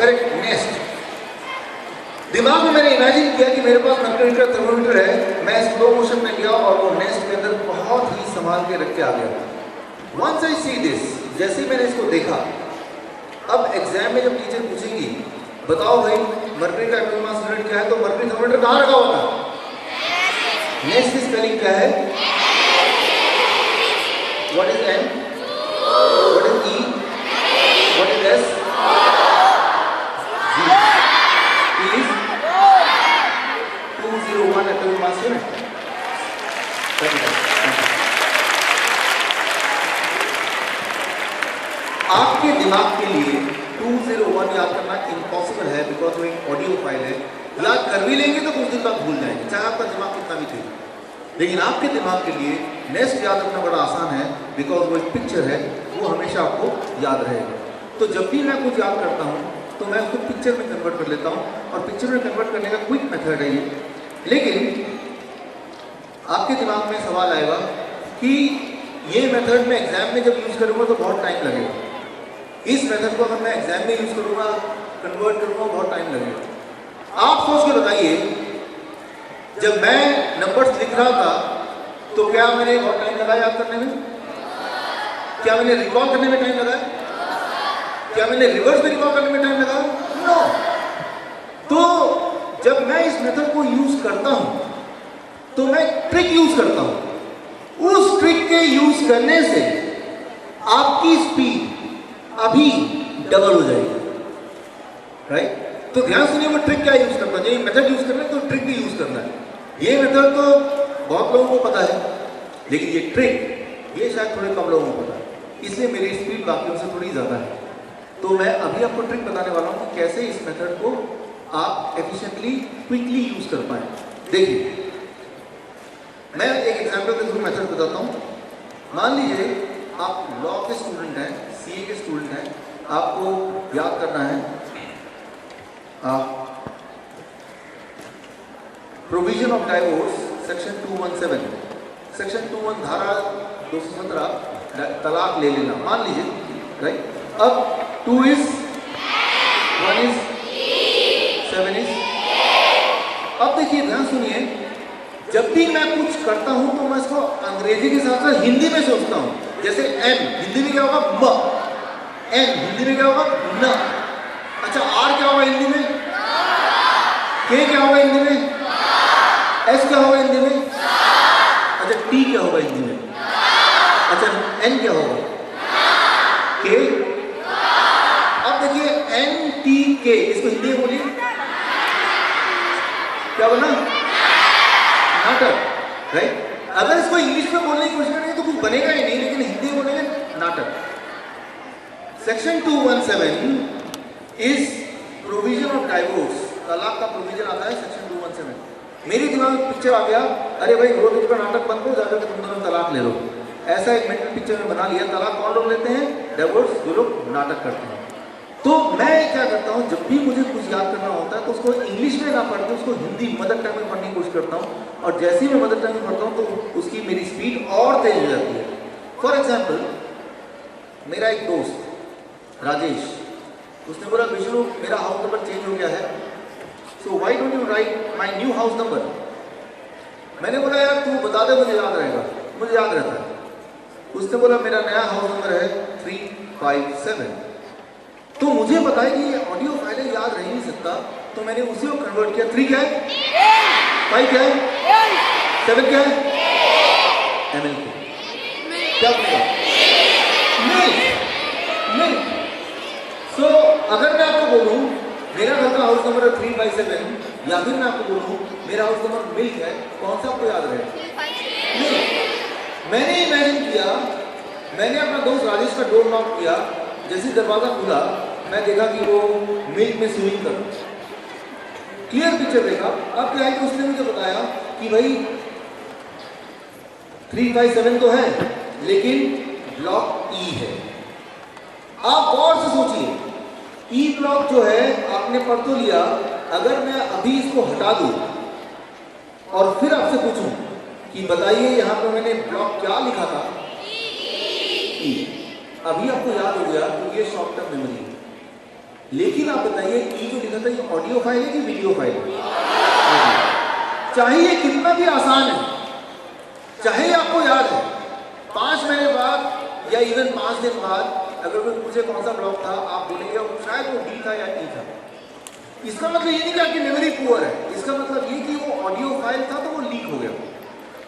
Correct, nest. दिमाग में मैंने इमेजिन किया कि मेरे पास मरकरी का थर्मोमीटर है, मैं स्लो मोशन में गया और वो नेस्ट के अंदर बहुत ही संभाल के रख के आ गया। वंस आई सी दिस, जैसे मैंने इसको देखा, अब एग्जाम में जब टीचर पूछेगी बताओ भाई मरकरी का एटॉमिक मास यूनिट क्या है, तो मरकरी थर्मोमीटर कहाँ रखा हुआ था? नेस्ट की स्पेलिंग क्या है? What is an, what is E, what is S, is 201 atomic mass unit. आपके दिमाग के लिए 201 याद करना इम्पॉसिबल है, बिकॉज वो एक ऑडियो फाइल है। याद कर भी लेंगे तो कुछ दिन बाद भूल जाएंगे, चाहे आपका दिमाग कितना भी तेज। लेकिन आपके दिमाग के लिए नेस्ट याद रखना बड़ा आसान है, बिकॉज वो एक पिक्चर है, वो हमेशा आपको याद रहेगा। तो जब भी मैं कुछ याद करता हूँ तो मैं उसको पिक्चर में कन्वर्ट कर लेता हूँ, और पिक्चर में कन्वर्ट करने का क्विक मेथड है ये। लेकिन आपके दिमाग में सवाल आएगा कि ये मेथड मैं एग्जाम में जब यूज़ करूँगा तो बहुत टाइम लगेगा, इस मेथड को अगर मैं एग्जाम में यूज़ करूँगा, कन्वर्ट करूँगा, बहुत टाइम लगेगा। आप सोच के बताइए, जब मैं नंबर्स लिख रहा था तो क्या मैंने बहुत टाइम लगाया याद करने में? क्या मैंने रिकॉल करने में टाइम लगाया? क्या मैंने रिवर्स में रिकॉल करने में टाइम लगा? नो। तो जब मैं इस मेथड को यूज करता हूं तो मैं ट्रिक यूज करता हूं। उस ट्रिक के यूज करने से आपकी स्पीड अभी डबल हो जाएगी, राइट? तो ध्यान सुनिए, वो ट्रिक क्या यूज करना है, मेथड यूज करना है तो ट्रिक भी यूज करना है। ये मेथड तो बहुत लोगों को पता है, लेकिन ये ट्रिक ये शायद थोड़े कम लोगों को पता है, इसलिए मेरी स्पीड बाकियों से थोड़ी ज्यादा है। तो मैं अभी आपको ट्रिक बताने वाला हूं कि कैसे इस मेथड को आप एफिशिएंटली क्विकली यूज कर पाए। देखिए, मैं एक एग्जांपल के थ्रू मेथड बताता हूं। मान लीजिए आप लॉ के स्टूडेंट हैं, सीए के स्टूडेंट हैं, आपको याद करना है provision of divorce section 217, section 21 धारा 217 तलाक ले लेना, मान लीजिए, राइट? अब 2 is 1 is 7 is। अब देखिए, ध्यान सुनिए, जब भी मैं कुछ करता हूं तो मैं इसको अंग्रेजी के साथ साथ हिंदी में सोचता हूं। जैसे एन हिंदी में क्या होगा? म। एन हिंदी में क्या होगा? न। अच्छा, आर क्या होगा हिंदी में? के क्या होगा हिंदी में? एस क्या होगा हिंदी में? अच्छा, टी क्या होगा हिंदी में? अच्छा, एन क्या होगा? के। अब देखिए, एन टी के, इसको हिंदी में बोलिए, क्या बोलना? नाटक, राइट? अगर इसको इंग्लिश में बोलने की कोशिश करेंगे तो कुछ बनेगा ही नहीं, लेकिन हिंदी में बोलेंगे नाटक। Section 217 is provision of divorce, तलाक का प्रोविजन आता है सेक्शन 217। मेरे दिमाग में पिक्चर आ गया, अरे भाई रोज का नाटक बंद करो, जाकर तुम दोनों तलाक ले लो। ऐसा एक मेंटल पिक्चर में बना लिया। तलाक कौन लोग लेते हैं? डाइवोर्स जो लोग नाटक करते हैं। तो मैं क्या करता हूँ, जब भी मुझे कुछ याद करना होता है तो उसको इंग्लिश में ना पढ़ के उसको हिंदी मदर टंग में पढ़ने की कोशिश करता हूँ, और जैसे ही मैं मदर टंग में पढ़ता हूँ तो उसकी मेरी स्पीड और तेज हो जाती है। फॉर एग्जाम्पल, मेरा एक दोस्त राजेश, उसने बोला विष्णु मेरा हाउस नंबर चेंज हो गया है, so why don't you right my new house number. मैंने बोला यार तू बता दे, मुझे याद रहेगा, मुझे याद रहता है। उसने बोला मेरा नया हाउस नंबर है 357। तो मुझे पता है कि ये ऑडियो फाइलें याद रह नहीं सकता, तो मैंने उसी को कन्वर्ट किया। 3 क्या है? 5 क्या है? 7 क्या है? ML को क्या बोलेगा? मिल्क। सो अगर मैं आपको बोलूं मेरा घर का हाउस नंबर है 357, या फिर मैं आपको बोलूं मेरा हाउस नंबर मिल्क है, कौन सा आपको याद रहेगा? मिल्क। मैंने इमेजिन किया, मैंने अपना दोस्त राजेश का डोर नॉक किया, जैसे दरवाजा खुला मैं देखा कि वो मिल्क में स्विमिंग कर रहा है। क्लियर पिक्चर देखा। अब क्या है कि उसने मुझे बताया कि भाई 357 तो है, लेकिन ब्लॉक ई है। आप गौर से सोचिए, ई ब्लॉक जो है आपने पढ़ तो लिया, अगर मैं अभी इसको हटा दूं और फिर आपसे पूछूं कि बताइए यहां पर मैंने ब्लॉक क्या लिखा था? ई। अभी आपको याद हो गया कि ये शॉर्ट टर्म मेमोरी है। लेकिन आप बताइए ई जो लिखा था ये ऑडियो फाइल है कि वीडियो फाइल है? चाहे ये कितना भी आसान है, चाहे आपको याद है 5 महीने बाद या इवन 5 दिन बाद अगर कोई पूछे कौन सा ब्लॉक था, आप बोलेंगे शायद वो डी था या ई था। इसका मतलब ये नहीं कि आपकी मेमोरी पुअर है, इसका मतलब ये कि वो ऑडियो फाइल था तो वो लीक हो गया।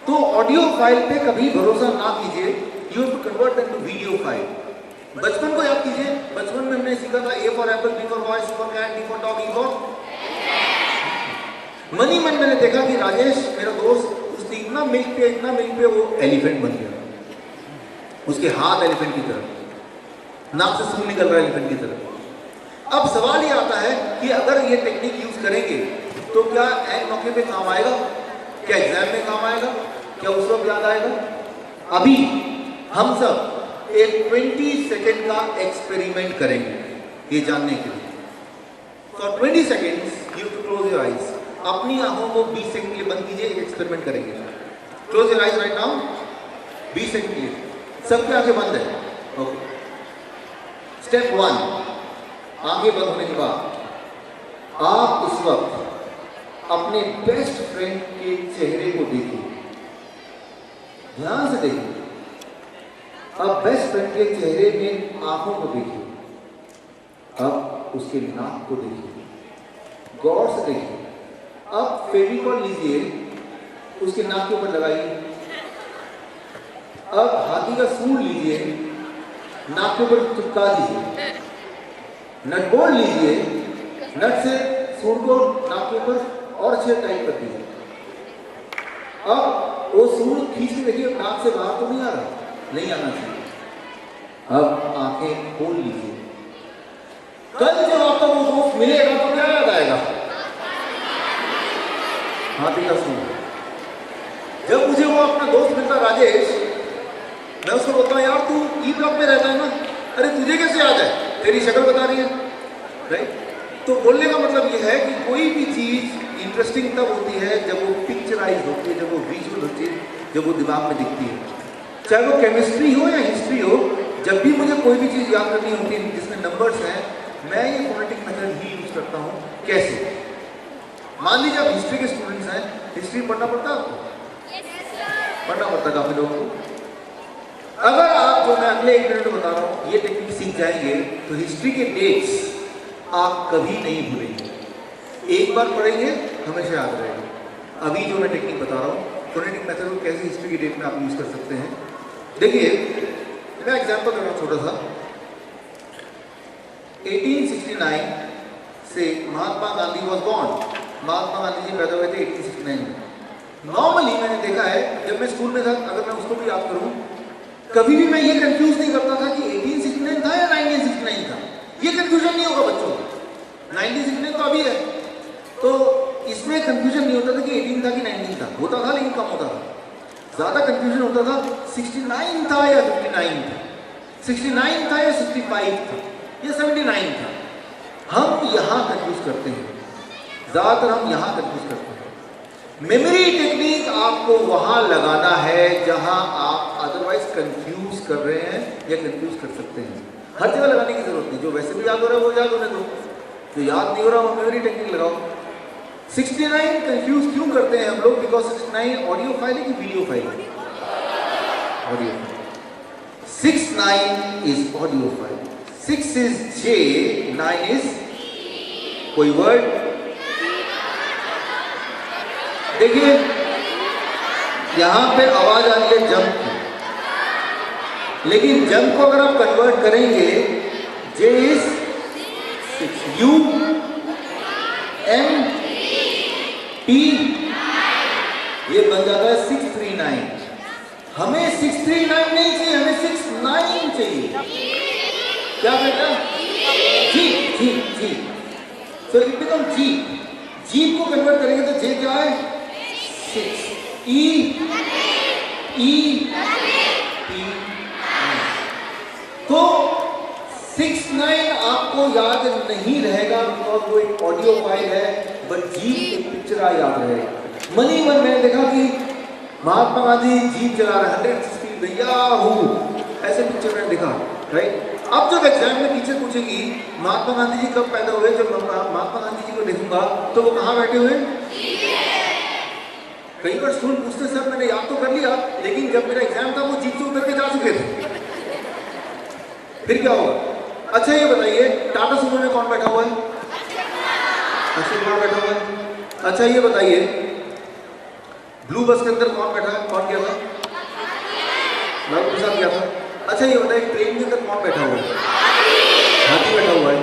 तो ऑडियो फाइल पे कभी भरोसा ना कीजिए, you have to convert that to video file. बचपन को याद कीजिए, बचपन में हमने सीखा था A for apple, B for boy, C for cat, D for dog, E for money. मन मैंने देखा कि राजेश मेरा दोस्त, उसने इतना मिल्क पे वो एलिफेंट बन गया, उसके हाथ एलिफेंट की तरह, नाक से सूर निकल रहा है एलिफेंट की तरह। अब सवाल ये आता है कि अगर ये टेक्निक यूज करेंगे तो क्या एन मौके पे काम आएगा, क्या एग्जाम में काम आएगा, क्या उस वक्त याद आएगा? अभी हम सब एक 20 सेकेंड का एक्सपेरिमेंट करेंगे ये जानने के लिए। For 20 seconds you to close your eyes. अपनी आंखों को 20 सेकंड के लिए बंद कीजिए, एक एक्सपेरिमेंट करेंगे। Close your eyes right now, 20 second के लिए सबकी आंखें बंद है। ओके, स्टेप 1, आंखें बंद होने के बाद आप इस वक्त अपने बेस्ट फ्रेंड के चेहरे को देखिए, ध्यान से देखिए। अब बेस्ट फ्रेंड के चेहरे में आंखों को देखिए, अब उसके नाक को देखिए, गौर से देखिए। अब फेविकॉल लीजिए, उसके नाक के ऊपर लगाइए। अब हाथी का सूंड लीजिए, नाक के ऊपर चिपका दीजिए। नट बोल्ट लीजिए, नट से सूंड को नाक के ऊपर और अच्छे टाइट कर दीजिए। अब वो सूंड खींच के देखिए, नाक से बाहर तो नहीं आ रहा, नहीं आना चाहिए। अब आंखें खोल लीजिए। कल जब आपका वो दोस्त मिलेगा तो क्या याद आएगा? हाथी का सूंड। जब मुझे वो अपना दोस्त मिलता राजेश, मैं उसको बोलता हूँ यार तू ई ब्लॉक में रहता है ना, अरे तुझे कैसे याद है, तेरी शक्ल बता रही है, राइट? तो बोलने का मतलब ये है कि कोई भी चीज इंटरेस्टिंग तब होती है जब वो पिक्चराइज होती है, जब वो विजुअल होती है, जब वो दिमाग में दिखती है। चाहे वो केमिस्ट्री हो या हिस्ट्री हो, जब भी मुझे कोई भी चीज़ याद करनी होती है जिसमें नंबर्स हैं, मैं ये फोनेटिक मेथड ही यूज करता हूँ। कैसे? मान लीजिए आप हिस्ट्री के स्टूडेंट्स हैं, हिस्ट्री पढ़ना पड़ता है आपको? पढ़ना पड़ता है काफी लोगों को। अगर आप जो मैं अगले 1 मिनट में बता रहा हूँ ये टेक्निक सीख जाएंगे तो हिस्ट्री के डेट्स आप कभी नहीं भूलेंगे। एक बार पढ़ेंगे हमेशा याद रहेगा। अभी जो मैं टेक्निक बता रहा हूँ फोनेटिक मेथड को कैसे हिस्ट्री की डेट में आप यूज कर सकते हैं, देखिए मैं एग्जांपल दे रहा हूँ छोटा सा। 1869 से महात्मा गांधी वॉज बॉर्न। महात्मा गांधी जी पैदा हुए थे 1869 में। नॉर्मली मैंने देखा है जब मैं स्कूल में था, अगर मैं उसको भी याद करूँ, कभी भी मैं ये कंफ्यूज नहीं करता था कि 1869 था या 1969 था। ये कंफ्यूजन नहीं होगा बच्चों को। 1969 तो अभी है, तो इसमें कंफ्यूजन नहीं होता था कि 18 था कि 19 था। होता था लेकिन कम होता था। ज़्यादा कंफ्यूजन होता था 69 था या 59 था, 69 था या 65 था या 79 था। हम यहाँ कंफ्यूज करते हैं, ज़्यादातर हम यहाँ कंफ्यूज करते हैं। मेमोरी टेक्निक आपको वहाँ लगाना है जहाँ आप अदरवाइज कंफ्यूज कर रहे हैं या कंफ्यूज कर सकते हैं। हर जगह लगाने की जरूरत नहीं। जो वैसे भी याद हो रहा है वो याद होने दो, जो याद नहीं हो रहा वो मेमोरी टेक्निक लगाओ। 69 कंफ्यूज क्यों करते हैं हम लोग? बिकॉज 69 ऑडियो फाइल है कि वीडियो फाइल है? Audio. 69 is audio file, 6 is J, 9 is कोई वर्ड। देखिए यहां पे आवाज आ रही है जंप की, लेकिन जंप को अगर आप कन्वर्ट करेंगे, J is 6, U M P, ये बन जाता है 639। हमें 639 नहीं चाहिए, हमें 69 चाहिए। क्या बेटा? जी। तो इट बिकम जी। जीप को कन्वर्ट करेंगे तो जे क्या है? 6, E P। तो 69 आपको याद नहीं रहेगा बिकॉज वो एक ऑडियो फाइल है, बट जीप एक पिक्चर याद रहेगा। मनी मन मैंने देखा कि महात्मा गांधी जीप चला रहे 100 स्पीड में, याहू, ऐसे पिक्चर मैंने देखा, राइट? अब जब एग्जाम में टीचर पूछेगी महात्मा गांधी जी कब पैदा हुए, जब महात्मा गांधी जी को देखूंगा तो वो कहाँ बैठे हुए? कई बार स्टूडेंट पूछते सर मैंने याद तो कर लिया, लेकिन जब मेरा एग्जाम था वो जीप से उतर के जा चुके थे, फिर क्या होगा? अच्छा ये बताइए टाटा सुमो में कौन बैठा हुआ है? अक्षय कुमार बैठा हुआ है। अच्छा ये बताइए ब्लू बस के अंदर कौन बैठा है, कौन गया था? लालू प्रसाद गया था। अच्छा ये बताइए ट्रेन के अंदर कौन बैठा हुआ है? हाथी बैठा हुआ है,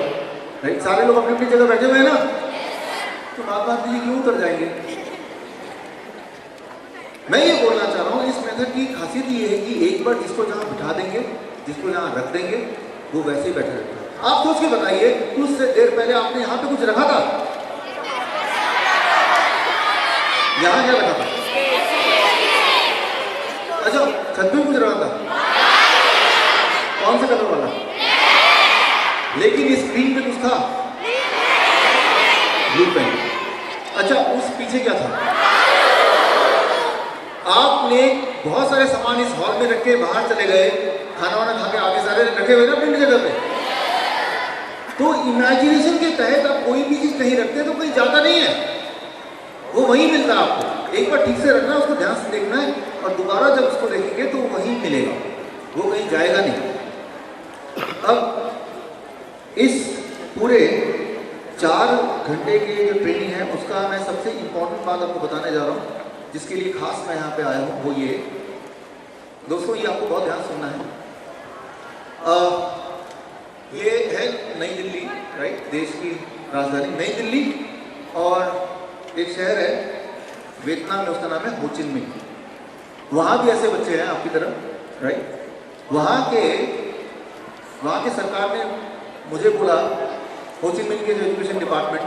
राइट? सारे लोग अपनी अपनी जगह बैठे हुए हैं ना, तो महात्मा गांधी जी क्यों उतर जाएंगे? मैं ये बोलना चाह रहा हूँ इस मेथड की खासियत ये है कि एक बार जिसको जहाँ बिठा देंगे, जिसको यहाँ रख देंगे, वो वैसे ही बैठे रहते हैं। आप सोच के बताइए कुछ देर पहले आपने यहाँ पे कुछ रखा था? यहाँ क्या रखा था? अच्छा छत में कुछ रखा था? कौन से कलर वाला? लेकिन स्क्रीन पे कुछ था? Blue pen. अच्छा उस पीछे क्या था? आपने बहुत सारे सामान इस हॉल में रख के बाहर चले गए, खाना वाना खा के आगे सारे रखे हुए ना अपनी जगह पे। तो इमेजिनेशन के तहत आप कोई भी चीज कहीं रखते हैं तो कहीं जाता नहीं है, वो वहीं मिलता है आपको। एक बार ठीक से रखना है, उसको ध्यान से देखना है, और दोबारा जब उसको देखेंगे तो वहीं मिलेगा, वो कहीं जाएगा नहीं। अब इस पूरे 4 घंटे की जो ट्रेनिंग है उसका मैं सबसे इम्पोर्टेंट बात आपको बताने जा रहा हूँ, जिसके लिए खास मैं यहाँ पे आया हूँ। वो ये दोस्तों, ये आपको बहुत ध्यान सुनना है। ये है नई दिल्ली, राइट? देश की राजधानी नई दिल्ली, और एक शहर है वियतनाम में, उसका नाम है हो चिन मिन्ह। वहाँ भी ऐसे बच्चे हैं आपकी तरह, राइट? वहाँ के सरकार ने मुझे बोला, हो चिन मिन्ह के जो एजुकेशन डिपार्टमेंट,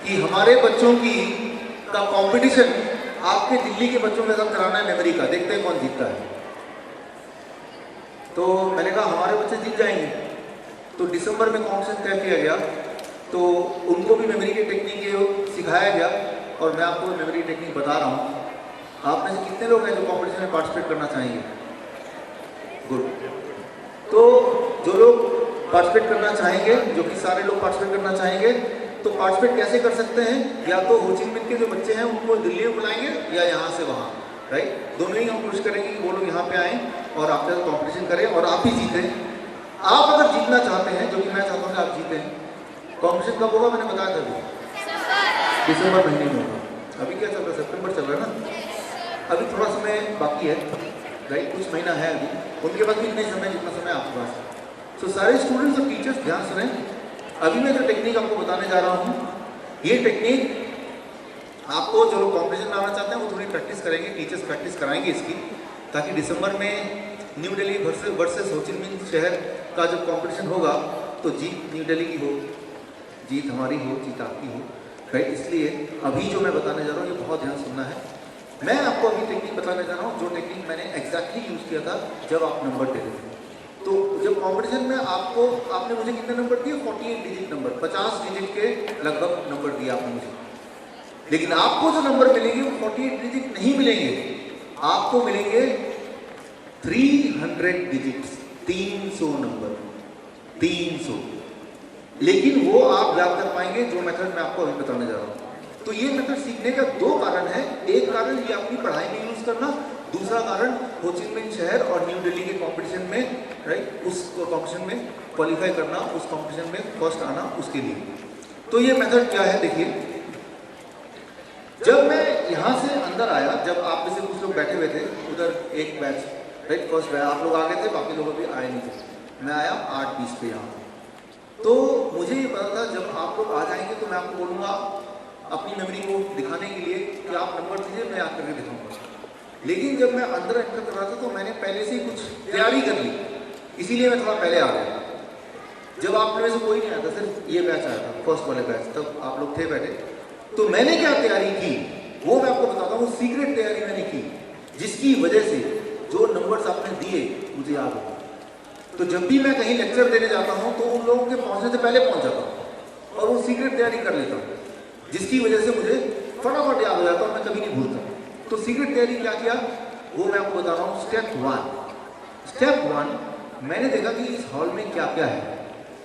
कि हमारे बच्चों का कंपटीशन आपके दिल्ली के बच्चों के साथ कराना है मेमोरी का, देखते हैं कौन जीतता है। तो मैंने कहा हमारे बच्चे जीत जाएंगे। तो दिसंबर में कॉम्पिटिशन तय किया गया, तो उनको भी मेमोरी की टेक्निक सिखाया गया, और मैं आपको मेमोरी टेक्निक बता रहा हूँ। आप में से कितने लोग हैं जो कंपटीशन में पार्टिसिपेट करना चाहेंगे? गुड। तो जो लोग पार्टिसिपेट करना चाहेंगे, जो कि सारे लोग पार्टिसिपेट करना चाहेंगे, तो पार्टिसिपेट कैसे कर सकते हैं? या तो हो चिन मिन्ह के जो बच्चे हैं उनको दिल्ली में बुलाएंगे, या यहाँ से वहाँ, राइट? दोनों ही हम कोशिश करेंगे कि वो लोग यहाँ पे आएँ और आपके साथ कॉम्पिटिशन करें और आप ही जीतें। आप अगर जीतना चाहते हैं, जो कि मैं चाहता हूँ कि आप जीतें, कॉम्पिटिशन कब होगा? मैंने बताया था दिसंबर महीने में होगा। अभी क्या चल रहा है? सितंबर चल रहा है ना, अभी थोड़ा समय बाकी है, राइट? कुछ महीना है अभी, उनके पास भी नहीं समय जितना समय आपके पास है। सो सारे स्टूडेंट्स और टीचर्स ध्यान सुनें। अभी मैं जो टेक्निक आपको बताने जा रहा हूँ, ये टेक्निक आपको जो लोग कॉम्पिटिशन में आना चाहते हैं वो थोड़ी प्रैक्टिस करेंगे, टीचर्स प्रैक्टिस कराएंगे इसकी, ताकि दिसंबर में न्यू दिल्ली वर्सेस हो चिन मिन्ह शहर का जब कॉम्पिटिशन होगा तो जीत न्यू दिल्ली की हो, जीत हमारी हो, जीत आपकी हो, राइट? इसलिए अभी जो मैं बताने जा रहा हूँ ये बहुत ध्यान सुनना है। मैं आपको अभी टेक्निक बताने जा रहा हूँ जो टेक्निक मैंने एग्जैक्टली यूज़ किया था जब आप नंबर दे रहे थे। तो जब कंपटीशन में आपने मुझे कितने नंबर दिए? 48 डिजिट नंबर, 50 डिजिट के लगभग नंबर दिए आपने मुझे। लेकिन आपको जो नंबर मिलेंगे वो 48 डिजिट नहीं मिलेंगे, आपको मिलेंगे 300 डिजिट्स, 300 नंबर, 300। लेकिन वो आप याद कर पाएंगे जो मेथड मैं आपको अभी बताने जा रहा हूँ। तो ये मेथड सीखने का 2 कारण है। एक कारण ये अपनी पढ़ाई में यूज करना, दूसरा कारण हो चिन मिन्ह शहर और न्यू दिल्ली के कंपटीशन में, राइट? उस कंपटीशन में क्वालिफाई करना, उस कंपटीशन में फर्स्ट आना, उसके लिए। तो ये मेथड क्या है देखिए। जब मैं यहाँ से अंदर आया, जब आप में से कुछ लोग बैठे हुए थे उधर एक बैच, राइट? फर्स्ट बैच आप लोग आ गए थे, बाकी लोग अभी आए नहीं थे। मैं आया 8:20 पे यहाँ। तो मुझे ये पता था जब आप लोग आ जाएंगे तो मैं आपको बोलूँगा अपनी मेमोरी को दिखाने के लिए कि आप नंबर दीजिए, मैं याद करके दिखाऊंगा। लेकिन जब मैं अंदर एंटर कर रहा था तो मैंने पहले से ही कुछ तैयारी कर ली, इसीलिए मैं थोड़ा पहले आ गया। जब आप में से कोई नहीं आया था, सिर्फ ये बैच आया था, फर्स्ट वाले बैच, तब आप लोग थे बैठे। तो मैंने क्या तैयारी की वो मैं आपको बताता हूँ। सीक्रेट तैयारी मैंने की, जिसकी वजह से जो नंबर्स आपने दिए मुझे याद हो। तो जब भी मैं कहीं लेक्चर देने जाता हूँ तो उन लोगों के पहुँचने से पहले पहुँच जाता हूँ और वो सीक्रेट तैयारी कर लेता हूँ, जिसकी वजह से मुझे फटाफट याद हो जाता है, मैं कभी नहीं भूलता। तो सीक्रेट तैयारी क्या किया वो मैं आपको बता रहा हूँ। स्टेप 1, मैंने देखा कि इस हॉल में क्या क्या है,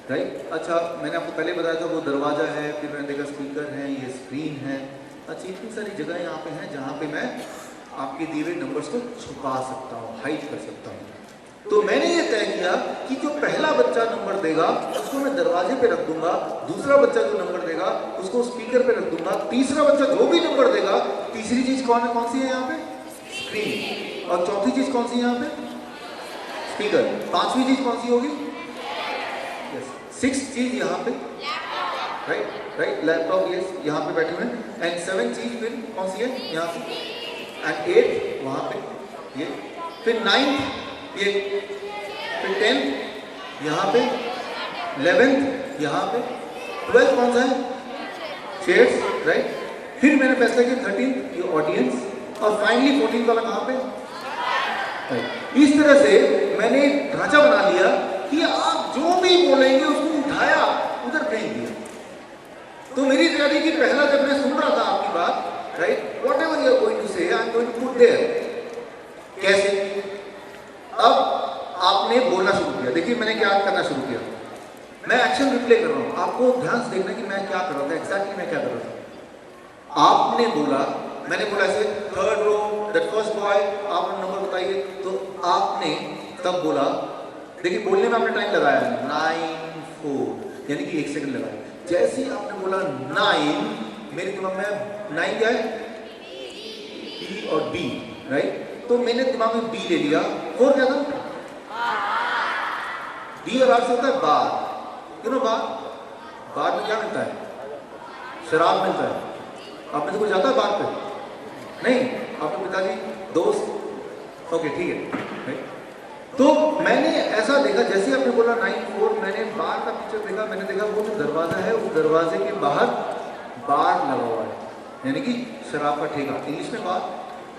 राइट। अच्छा, मैंने आपको पहले बताया था वो दरवाज़ा है, फिर मैंने देखा स्पीकर है, ये स्क्रीन है। अच्छा, इतनी सारी जगह यहाँ पे हैं जहाँ पे मैं आपके दिए हुए नंबर्स को छुपा सकता हूँ, हाइड कर सकता हूँ। तो मैंने ये तय किया कि जो पहला बच्चा नंबर देगा उसको मैं दरवाजे पे रख दूंगा, दूसरा बच्चा जो नंबर देगा उसको स्पीकर पे रख दूंगा, तीसरा बच्चा जो भी नंबर देगा, तीसरी चीज कौन सी है यहाँ पे? स्क्रीन। और चौथी चीज कौन सी है यहाँ पे? स्पीकर। पांचवी चीज कौन सी होगी? सिक्स चीज यहाँ पे, राइट, लैपटॉप यस यहाँ पे बैठे हुए। एंड सेवन चीज फिर कौन सी है? यहाँ पे। एंड एट वहाँ पे, ये। फिर नाइन्थ ये, फिर 10th यहाँ पे, 11th यहाँ पे, 12th कौन सा है? Chairs, right. फिर मैंने फैसला किया 13th ये ऑडियंस, और फाइनली 14th वाला कहाँ पे? इस तरह से मैंने एक ढांचा बना लिया कि आप जो भी बोलेंगे उसको उठाया उधर फेंक दिया। तो मेरी तैयारी की पहला जब मैं सुन रहा था आपकी बात, right, whatever you are going to say I am going to put there. कैसे? अब आपने बोलना शुरू किया। देखिए मैंने क्या करना शुरू किया, मैं एक्शन रिप्ले कर रहा हूं, आपको ध्यान से देखना कि मैं क्या कर रहा था, एग्जैक्टली मैं क्या कर रहा था। आपने बोला, मैंने बोला ऐसे third row that first boy, आप नंबर बताइए, तो आपने तब बोला, देखिए बोलने में आपने टाइम लगाया 9 4 यानी कि 1 सेकंड लगाया। जैसे ही आपने बोला 9, मेरे दिमाग में 9 क्या है? E और B, राइट। तो मैंने दिमाग में B ले लिया। 4 क्या था? B और R से होता है बार, यू नो बार। बार में क्या मिलता है? शराब मिलता है। आपने तो कुछ जाता है बार पे? नहीं, आपके पिताजी, दोस्त, ओके ठीक है। तो मैंने ऐसा देखा, जैसे आपने बोला 9 4, मैंने बार का पिक्चर देखा, मैंने देखा वो जो दरवाजा है उस दरवाजे के बाहर बार लगा हुआ है, यानी कि शराब का ठेका, इंग्लिश में बार,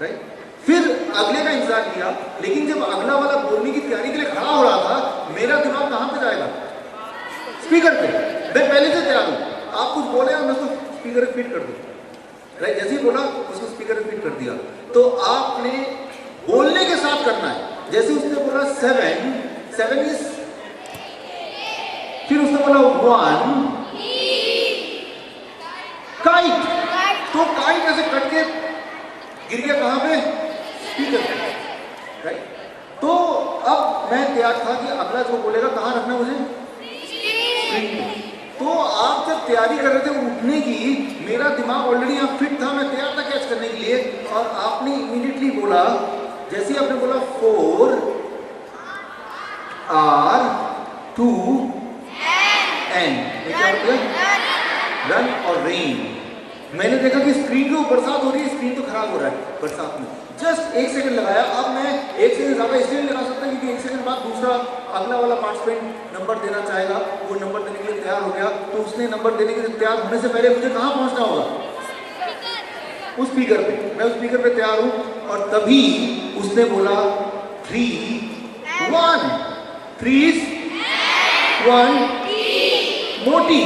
राइट। फिर अगले का इंतजार किया, लेकिन जब अगला वाला बोलने की तैयारी के लिए खड़ा हो रहा था, मेरा दिमाग कहां पे जाएगा? स्पीकर पे। मैं पहले से तैयार हूं, आप कुछ बोले और मैं उसको स्पीकर पे फिट कर दूं, राइट। जैसे ही बोला उसको स्पीकर पे फिट कर दिया। तो आपने बोलने के साथ करना है। जैसे उसने बोला 7 इज, फिर उसने बोला 1 काइट, तो काइट ऐसे कट के गिर गया कहां पे? स्पीकर पे, राइट। तो अब मैं तैयार था कि अगला जो बोलेगा कहां रखना मुझे? स्क्रीन पे। तो आप जब तैयारी कर रहे थे उठने की, मेरा दिमाग ऑलरेडी यहाँ फिट था, मैं तैयार था कैच करने के लिए, और आपने इमीडिएटली बोला, जैसे आपने बोला 4 R 2 N, क्या बोला? रन और रेन। मैंने देखा कि स्क्रीन के ऊपर बरसात हो रही है, स्क्रीन तो खराब हो रहा है बरसात में। जस्ट 1 सेकंड लगाया। अब मैं 1 सेकंड ज्यादा इसलिए लगा सकता क्योंकि 1 सेकंड बाद दूसरा अगला वाला पार्टिसिपेंट नंबर देना चाहेगा, वो नंबर देने के लिए तैयार हो गया। तो उसने नंबर देने के लिए तैयार होने से पहले मुझे कहाँ पहुंचना होगा? उस स्पीकर पे। मैं उस स्पीकर पे तैयार हूं, और तभी उसने बोला 3 1 3 1 मोटी।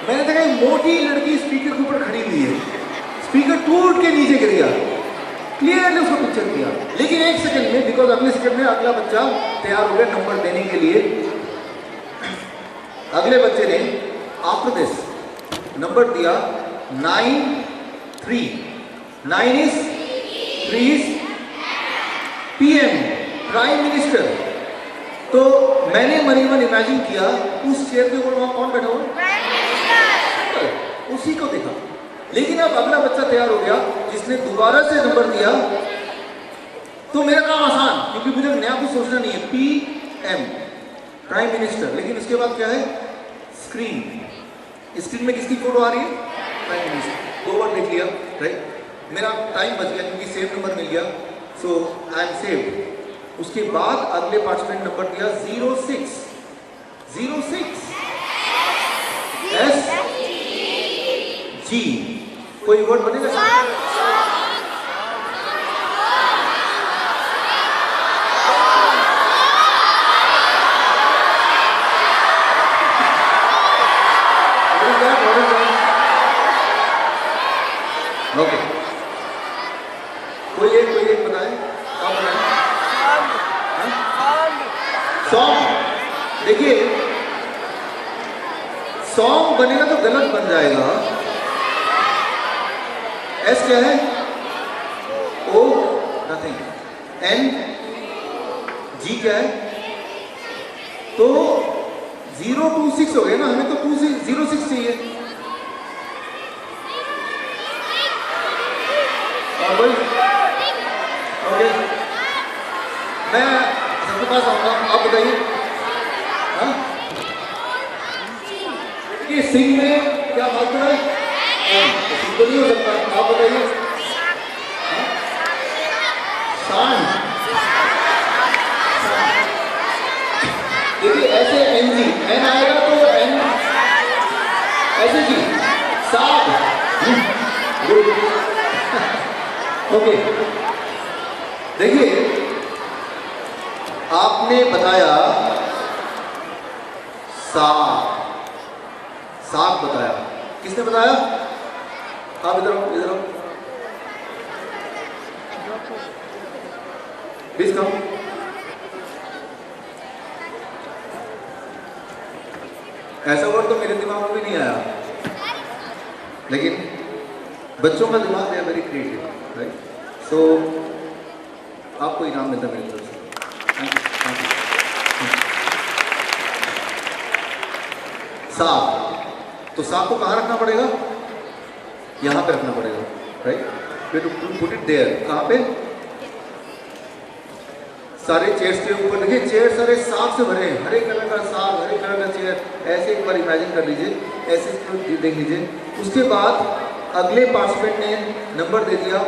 मैंने देखा मोटी लड़की स्पीकर के ऊपर खड़ी हुई है, स्पीकर टूट के नीचे गिर गया। क्लियरली उसको पिक्चर किया, लेकिन 1 सेकंड में, बिकॉज अगले सेकंड में अगला बच्चा तैयार हो गया नंबर देने के लिए। अगले बच्चे ने आफ्टर दिस नंबर दिया 9 3 9 is 3 is PM, prime minister. तो मैंने मन ही मन इमेजिन किया उस चेयर के ऊपर वहां कौन बैठा हुआ? उसी को देखा। लेकिन अब अगला बच्चा तैयार हो गया जिसने दोबारा से नंबर दिया, तो मेरा काम आसान, क्योंकि मुझे नया कुछ सोचना नहीं है। PM, prime minister. लेकिन उसके बाद क्या है? स्क्रीन। स्क्रीन में किसकी फोटो आ रही है? Prime minister. 2 बार देख लिया, राइट। मेरा टाइम बच गया क्योंकि सेव नंबर मिल गया, सो आई एम सेव्ड। उसके बाद अगले पार्टिसिपेंट नंबर दिया 06 S G। कोई वर्ड बनेगा? ओके, कोई एक बताए, आप बताए। बनेगा तो गलत बन जाएगा। एस क्या है? ओ नथिंग। एन जी क्या है? तो 026 हो गया ना, हमें तो 206 चाहिए। और भाई ओके, मैं सबके पास आऊंगा, आप बताइए। हाँ कि सिंह में क्या बात है? सिंह तो नहीं हो सकता, आप बताइए। सांड, देखिए ऐसे एन जी, एन आएगा तो एन ऐसे जी, साग। ओके, देखिए आपने बताया साग, साग बताया, किसने बताया? आप इधर आओ, इधर आओ, प्लीज कम। ऐसा वर्ड तो मेरे दिमाग में भी नहीं आया, लेकिन बच्चों का दिमाग है वेरी क्रिएटिव, राइट? सो आपको इनाम मिलता है मेरी तरफ से। Thank you. साग, तो साग को कहाँ रखना पड़ेगा? यहाँ पे रखना पड़ेगा, right? To put it there. कहाँ पे? सारे चेयर्स के ऊपर। देखिए चेयर सारे साग से भरे हैं, हरे कलर का साग, हरे कलर का चेयर। ऐसे एक बार इमेजिन कर लीजिए, ऐसे इसको देख लीजिए। उसके बाद अगले पार्टिसिपेंट ने नंबर दे दिया